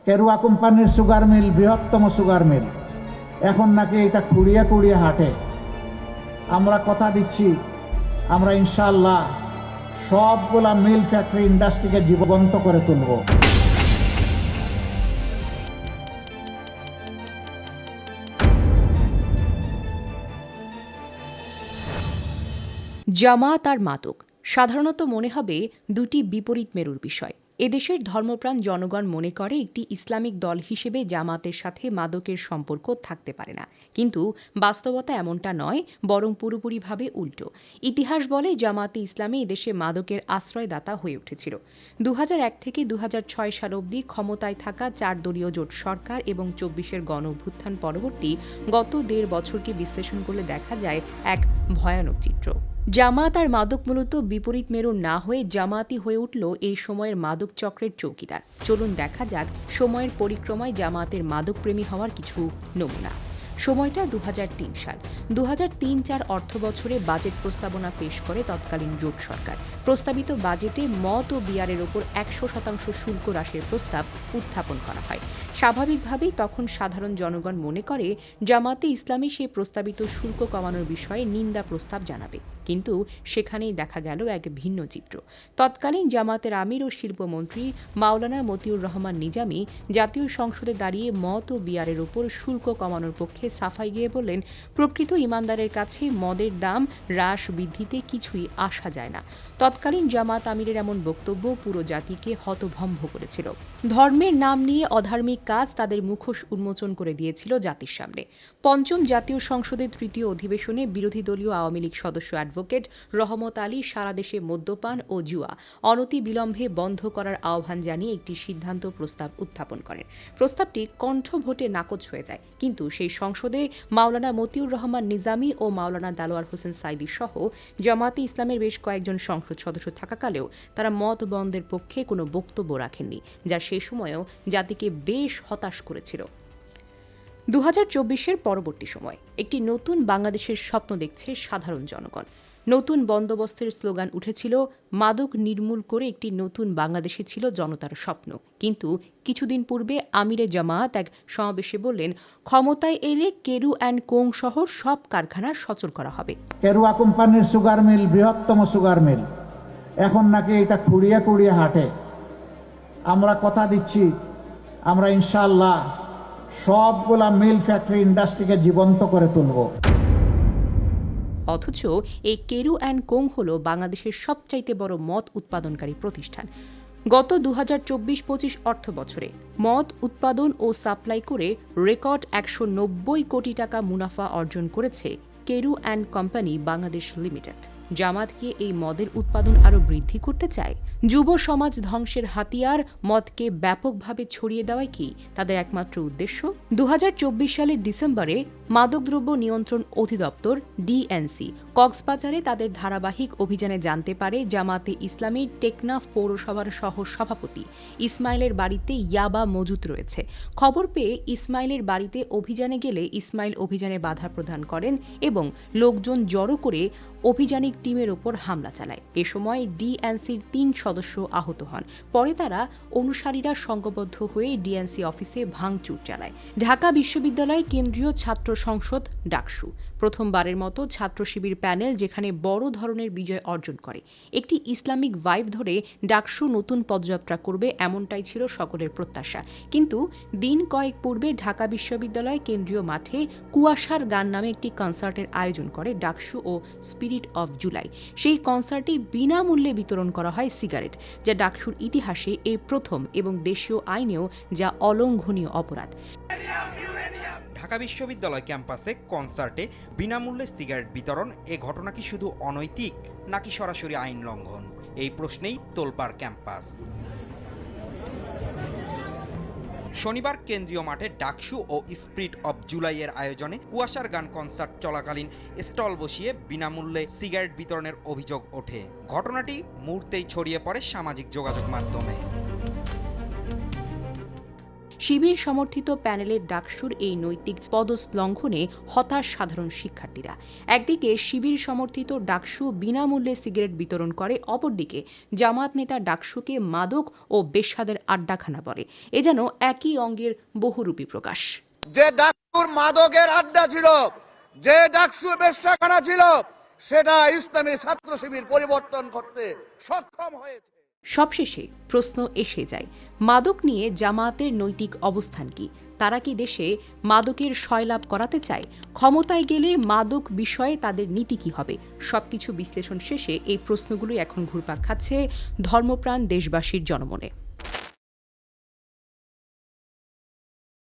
কেরুয়া কোম্পানির sugar mill বৃহত্তম sugar mill, এখন নাকি এটা কুড়িয়ে কুড়িয়ে হাঁটে। আমরা কথা দিচ্ছি, আমরা ইনশাআল্লাহ সবগুলা মিল ফ্যাক্টরি ইন্ডাস্ট্রিকে জীবন্ত করে তুলব। জামাত আর মাদক সাধারণত মনে হবে দুটি বিপরীত মেরুর বিষয়। এদেশের ধর্মপ্রাণ জনগণ মনে করে একটি ইসলামিক দল হিসেবে জামাতের সাথে মাদকের সম্পর্ক থাকতে পারে না, কিন্তু বাস্তবতা এমনটা নয়, বরং পুরোপুরিভাবে উল্টো। ইতিহাস বলে জামাতে ইসলামী এদেশে মাদকের আশ্রয়দাতা হয়ে উঠেছিল। ২০০১ থেকে ২০০৬ সাল অবধি ক্ষমতায় থাকা ৪ দলীয় জোট সরকার এবং ২৪-এর গণঅভ্যুত্থান পরবর্তী গত ১.৫ বছরকে বিশ্লেষণ করলে দেখা যায় এক ভয়ানক চিত্র। জামাত আর মাদক মূলত বিপরীত মেরুর না হয়ে জামাতই হয়ে উঠল এই সময়ের মাদক চক্রের চৌকিদার। চলুন দেখা যাক সময়ের পরিক্রমায় জামাতের মাদকপ্রেমী হওয়ার কিছু নমুনা। সময়টা ২০০৩ সাল। ২০০৩-৪ অর্থবছরে বাজেট প্রস্তাবনা পেশ করে তৎকালীন জোট সরকার। প্রস্তাবিত বাজেটে মদ ও বিয়ারের ওপর ১০০% শুল্ক হ্রাসের প্রস্তাব উত্থাপন করা হয়। স্বাভাবিকভাবেই তখন সাধারণ জনগণ মনে করে জামাতে ইসলামী সেই প্রস্তাবিত শুল্ক কমানোর বিষয়ে নিন্দা প্রস্তাব জানাবে, কিন্তু সেখানেই দেখা গেল এক ভিন্ন চিত্র। তৎকালীন জামাতের আমির ও শিল্পমন্ত্রী মাওলানা মতিউর রহমান নিজামী জাতীয় সংসদে দাঁড়িয়ে মদ ও বিয়ারের ওপর শুল্ক কমানোর পক্ষে সাফাই গিয়ে বললেন, প্রকৃত ইমানদারের কাছে মদের দাম হ্রাস বৃদ্ধিতে কিছুই আসা যায় না। তৎকালীন জামাত আমিরের এমন বক্তব্য পুরো জাতিকে হতভম্ব করেছিল। ধর্মের নাম নিয়ে অধার্মিক কাজ তাদের মুখোশ উন্মোচন করে দিয়েছিল জাতির সামনে। পঞ্চম জাতীয় সংসদের ৩য় অধিবেশনে বিরোধী দলীয় আওয়ামী লীগ সদস্য অ্যাডভোকেট রহমত আলী সারা দেশে মদ্যপান ও জুয়া অনতি বিলম্বে বন্ধ করার আহ্বান জানিয়ে একটি সিদ্ধান্ত প্রস্তাব উত্থাপন করেন। প্রস্তাবটি কণ্ঠ ভোটে নাকচ হয়ে যায়, কিন্তু সেই সংসদে মাওলানা মতিউর রহমান নিজামী ও মাওলানা দেলোয়ার হোসেন সাঈদী সহ জামাতে ইসলামের বেশ কয়েকজন সংসদ সদস্য থাকাকালেও তারা মদ বন্ধের পক্ষে কোনো বক্তব্য রাখেননি, যা সে সময়েও জাতিকে বেশ হতাশ করেছিল। ২০২৪-এর পরবর্তী সময় একটি নতুন বাংলাদেশের স্বপ্ন দেখছে সাধারণ জনগণ। নতুন বন্দোবস্তের স্লোগান উঠেছিল, মাদক নির্মূল করে একটি নতুন বাংলাদেশে ছিল জনতার স্বপ্ন। কিন্তু কিছুদিন পূর্বে আমিরে জামায়াত এক সমাবেশে বললেন, ক্ষমতায় এলে কেরু অ্যান্ড কোং সহ সব কারখানা সচল করা হবে। কেরুয়া কোম্পানির সুগার মিল বৃহত্তম সুগার মিল, এখন নাকি এটা কুড়িয়ে কুড়িয়ে হাঁটে। আমরা কথা দিচ্ছি, আমরা ইনশাআল্লাহ সবগুলা মিল ফ্যাক্টরি ইন্ডাস্ট্রিকে জীবন্ত করে তুলব। অথচ এই কেরু অ্যান্ড কোং হল বাংলাদেশের সবচাইতে বড় মদ উৎপাদনকারী প্রতিষ্ঠান। গত ২০২৪-২৫ অর্থ বছরে মদ উৎপাদন ও সাপ্লাই করে রেকর্ড ১৯০ কোটি টাকা মুনাফা অর্জন করেছে Carew and company Bangladesh limited. Jamaat কি এই মদের উৎপাদন আরও বৃদ্ধি করতে চায়? যুব সমাজ ধ্বংসের হাতিয়ার মদকে ব্যাপকভাবে ছড়িয়ে দেওয়াই কি তাদের একমাত্র উদ্দেশ্য? ২০২৪ সালের ডিসেম্বরে মাদকদ্রব্য নিয়ন্ত্রণ অধিদপ্তর ডিএনসি কক্সবাজারে তাদের ধারাবাহিক অভিযানে জানতে পারে জামাতে ইসলামীর টেকনাফ পৌরসভার সহ সভাপতি ইসমাইলের বাড়িতে ইয়াবা মজুত রয়েছে। খবর পেয়ে ইসমাইলের বাড়িতে অভিযানে গেলে ইসমাইল অভিযানে বাধা প্রদান করেন এবং লোকজন জড়ো করে অভিযানিক টিমের ওপর হামলা চালায়। এ সময় ডিএনসির ৩ সদস্য আহত হন। পরে তারা অনুসারীরা সংঘবদ্ধ হয়ে ডিএনসি অফিসে ভাঙচুর চালায়। ঢাকা বিশ্ববিদ্যালয় কেন্দ্রীয় ছাত্র সংসদ ডাকসু প্রথমবারের মতো ছাত্র শিবির প্যানেল যেখানে বড় ধরনের বিজয় অর্জন করে। একটি ইসলামিক ভাইব ধরে ডাকসু নতুন পদযাত্রা করবে, এমনটাই ছিল সকলের প্রত্যাশা। কিন্তু দিন কয়েক পূর্বে ঢাকা বিশ্ববিদ্যালয় কেন্দ্রীয় মাঠে কুয়াশার গান নামে একটি কনসার্টের আয়োজন করে ডাকসু ও স্পিরিট অফ জুলাই। সেই কনসার্টে বিনামূল্যে বিতরণ করা হয় সিগারেট, যা ডাকসুর ইতিহাসে এই প্রথম এবং দেশীয় আইনেও যা অলঙ্ঘনীয় অপরাধ। ঢাকা বিশ্ববিদ্যালয় ক্যাম্পাসে কনসার্টে বিনামূল্যে সিগারেট বিতরণ, এ ঘটনা কি শুধু অনৈতিক নাকি সরাসরি আইন লঙ্ঘন? এই প্রশ্নেই তোলপাড় ক্যাম্পাস। শনিবার কেন্দ্রীয় মাঠে ডাকসু ও স্পিরিট অব জুলাইয়ের আয়োজনে কুয়াশার গান কনসার্ট চলাকালীন স্টল বসিয়ে বিনামূল্যে সিগারেট বিতরণের অভিযোগ ওঠে। ঘটনাটি মুহূর্তেই ছড়িয়ে পড়ে সামাজিক যোগাযোগ মাধ্যমে। শিবির সমর্থিত প্যানেলের ডাকসুর এই নৈতিক পদলঙ্ঘনে হতাশ সাধারণ শিক্ষার্থীরা। একদিকে শিবির সমর্থিত ডাকসু বিনামূল্যে সিগারেট বিতরণ করে, অপরদিকে জামায়াত নেতা ডাকসুকে মাদক ও বেশ্যাদের আড্ডাখানা বলে। এ যেন একই অঙ্গের বহুরূপী প্রকাশ। যে ডাকসুর মাদকের আড্ডা ছিল, যে ডাকসু বেশ্যাখানা ছিল, সেটা ইসলামী ছাত্র শিবির পরিবর্তন করতে সক্ষম হয়েছে। সবশেষে প্রশ্ন এসে যায়, মাদক নিয়ে জামায়াতের নৈতিক অবস্থান কি? তারা কি দেশে মাদকের সয়লাভ করাতে চায়? ক্ষমতায় গেলে মাদক বিষয়ে তাদের নীতি কি হবে? সবকিছু বিশ্লেষণ শেষে এই প্রশ্নগুলোই এখন ঘুরপাক খাচ্ছে ধর্মপ্রাণ দেশবাসীর জনমনে।